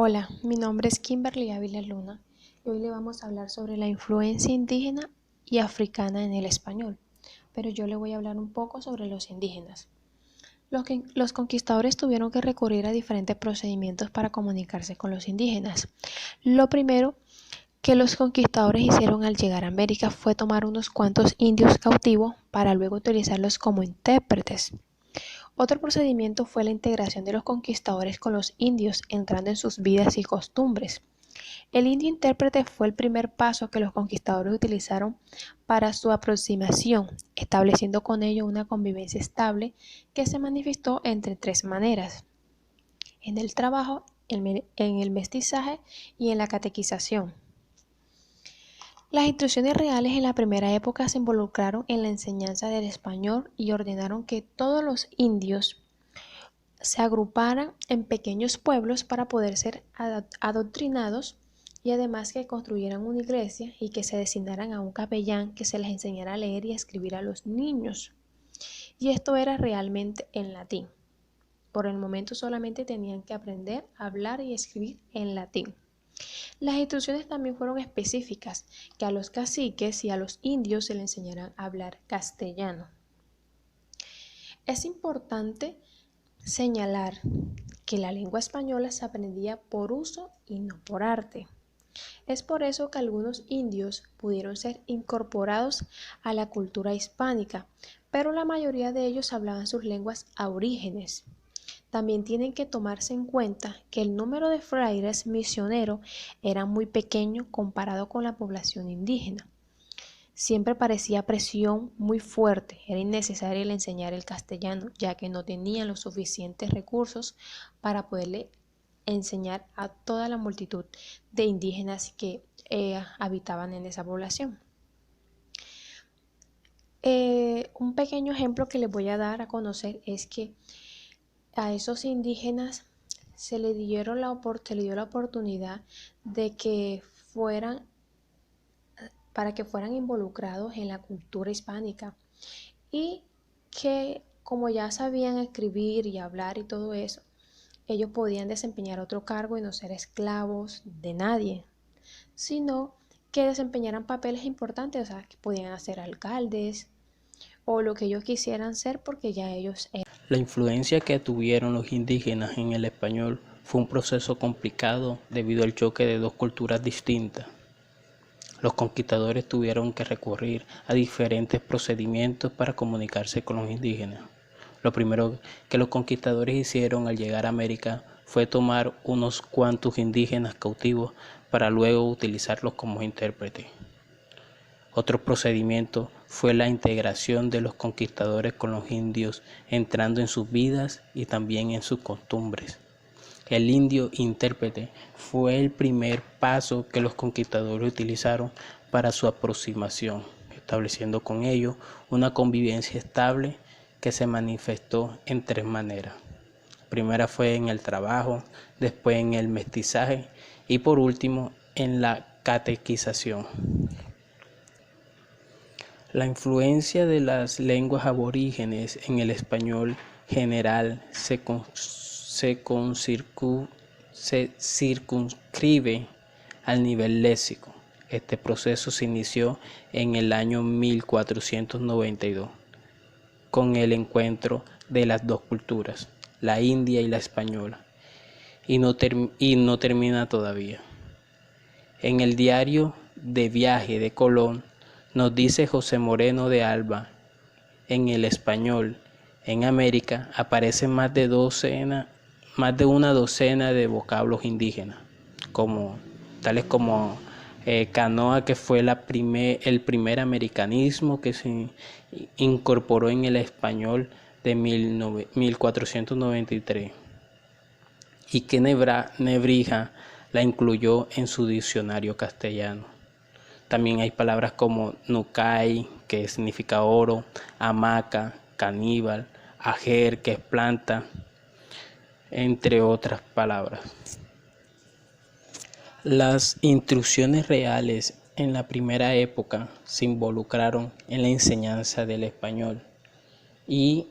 Hola, mi nombre es Kimberly Ávila Luna y hoy le vamos a hablar sobre la influencia indígena y africana en el español, pero yo le voy a hablar un poco sobre los indígenas. Los conquistadores tuvieron que recurrir a diferentes procedimientos para comunicarse con los indígenas. Lo primero que los conquistadores hicieron al llegar a América fue tomar unos cuantos indios cautivos para luego utilizarlos como intérpretes. Otro procedimiento fue la integración de los conquistadores con los indios, entrando en sus vidas y costumbres. El indio intérprete fue el primer paso que los conquistadores utilizaron para su aproximación, estableciendo con ello una convivencia estable que se manifestó entre tres maneras: en el trabajo, en el mestizaje y en la catequización. Las instrucciones reales en la primera época se involucraron en la enseñanza del español y ordenaron que todos los indios se agruparan en pequeños pueblos para poder ser adoctrinados, y además que construyeran una iglesia y que se designaran a un capellán que se les enseñara a leer y a escribir a los niños. Y esto era realmente en latín. Por el momento solamente tenían que aprender a hablar y escribir en latín. Las instrucciones también fueron específicas, que a los caciques y a los indios se les enseñaran a hablar castellano. Es importante señalar que la lengua española se aprendía por uso y no por arte. Es por eso que algunos indios pudieron ser incorporados a la cultura hispánica, pero la mayoría de ellos hablaban sus lenguas aborígenes. También tienen que tomarse en cuenta que el número de frailes misioneros era muy pequeño comparado con la población indígena. Siempre parecía presión muy fuerte, era innecesario enseñar el castellano, ya que no tenían los suficientes recursos para poderle enseñar a toda la multitud de indígenas que habitaban en esa población. Un pequeño ejemplo que les voy a dar a conocer es que a esos indígenas se les dio la oportunidad de que fueran involucrados en la cultura hispánica, y que como ya sabían escribir y hablar y todo eso, ellos podían desempeñar otro cargo y no ser esclavos de nadie, sino que desempeñaran papeles importantes, o sea, que podían ser alcaldes o lo que ellos quisieran ser, porque ya ellos eran. La influencia que tuvieron los indígenas en el español fue un proceso complicado debido al choque de dos culturas distintas. Los conquistadores tuvieron que recurrir a diferentes procedimientos para comunicarse con los indígenas. Lo primero que los conquistadores hicieron al llegar a América fue tomar unos cuantos indígenas cautivos para luego utilizarlos como intérpretes. Otro procedimiento fue la integración de los conquistadores con los indios, entrando en sus vidas y también en sus costumbres. El indio intérprete fue el primer paso que los conquistadores utilizaron para su aproximación, estableciendo con ellos una convivencia estable que se manifestó en tres maneras. La primera fue en el trabajo, después en el mestizaje y por último en la catequización. La influencia de las lenguas aborígenes en el español general se circunscribe al nivel léxico. Este proceso se inició en el año 1492 con el encuentro de las dos culturas, la india y la española, y no termina todavía. En el diario de viaje de Colón nos dice José Moreno de Alba: en el español, en América, aparecen más de una docena de vocablos indígenas, tales como canoa, que fue el primer americanismo que se incorporó en el español de 1493, y que Nebrija la incluyó en su diccionario castellano. También hay palabras como nucay, que significa oro, hamaca, caníbal, ajer, que es planta, entre otras palabras. Las instrucciones reales en la primera época se involucraron en la enseñanza del español y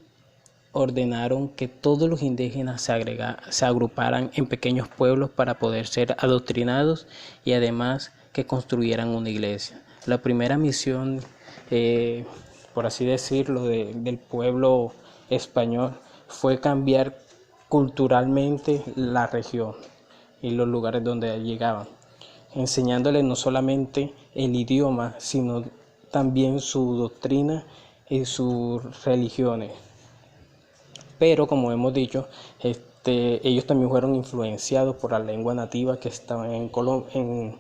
ordenaron que todos los indígenas se agruparan en pequeños pueblos para poder ser adoctrinados y además que construyeran una iglesia. La primera misión, por así decirlo, del pueblo español fue cambiar culturalmente la región y los lugares donde llegaban, enseñándoles no solamente el idioma, sino también su doctrina y sus religiones. Pero como hemos dicho, ellos también fueron influenciados por la lengua nativa que estaban en Colombia.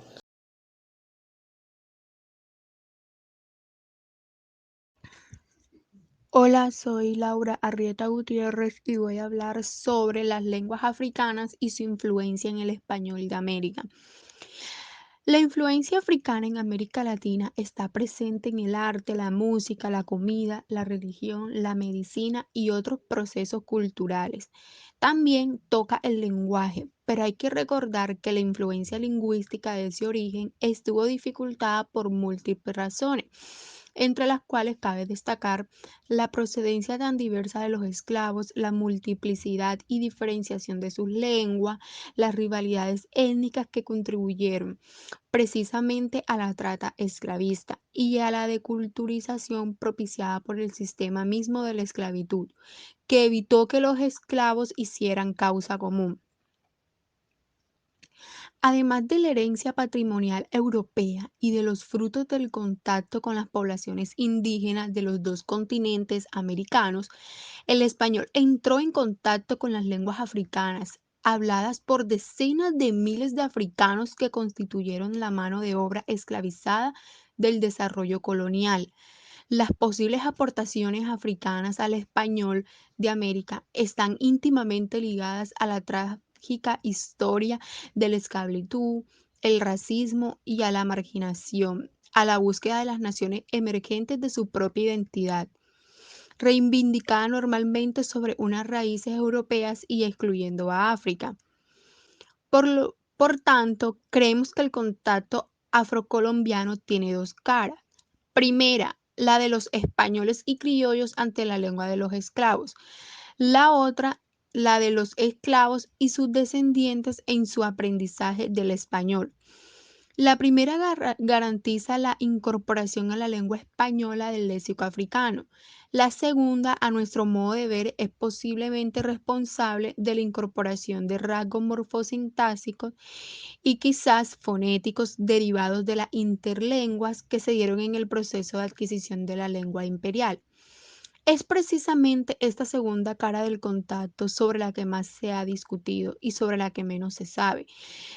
Hola, soy Laura Arrieta Gutiérrez y voy a hablar sobre las lenguas africanas y su influencia en el español de América. La influencia africana en América Latina está presente en el arte, la música, la comida, la religión, la medicina y otros procesos culturales. También toca el lenguaje, pero hay que recordar que la influencia lingüística de ese origen estuvo dificultada por múltiples razones, entre las cuales cabe destacar la procedencia tan diversa de los esclavos, la multiplicidad y diferenciación de sus lenguas, las rivalidades étnicas que contribuyeron precisamente a la trata esclavista y a la deculturización propiciada por el sistema mismo de la esclavitud, que evitó que los esclavos hicieran causa común. Además de la herencia patrimonial europea y de los frutos del contacto con las poblaciones indígenas de los dos continentes americanos, el español entró en contacto con las lenguas africanas, habladas por decenas de miles de africanos que constituyeron la mano de obra esclavizada del desarrollo colonial. Las posibles aportaciones africanas al español de América están íntimamente ligadas a la trágica historia de la esclavitud, el racismo y a la marginación, a la búsqueda de las naciones emergentes de su propia identidad, reivindicada normalmente sobre unas raíces europeas y excluyendo a África. Por tanto, creemos que el contacto afrocolombiano tiene dos caras. Primera, la de los españoles y criollos ante la lengua de los esclavos. La otra, la de los esclavos y sus descendientes en su aprendizaje del español. La primera garantiza la incorporación a la lengua española del léxico africano. La segunda, a nuestro modo de ver, es posiblemente responsable de la incorporación de rasgos morfosintácticos y quizás fonéticos derivados de las interlenguas que se dieron en el proceso de adquisición de la lengua imperial. Es precisamente esta segunda cara del contacto sobre la que más se ha discutido y sobre la que menos se sabe,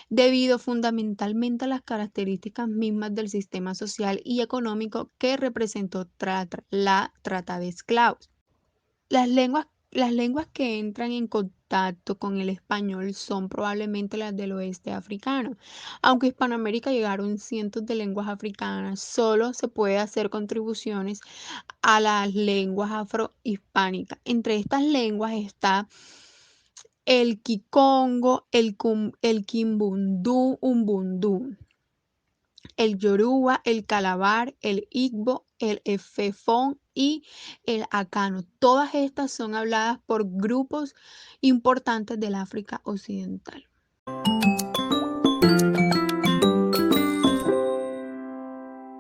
debido fundamentalmente a las características mismas del sistema social y económico que representó la trata de esclavos. Las lenguas que entran en contacto con el español son probablemente las del oeste africano. Aunque a Hispanoamérica llegaron cientos de lenguas africanas, solo se puede hacer contribuciones a las lenguas afrohispánicas. Entre estas lenguas está el kikongo, el kimbundú, umbundú, el yoruba, el calabar, el igbo, el efefón y el acano. Todas estas son habladas por grupos importantes del África Occidental.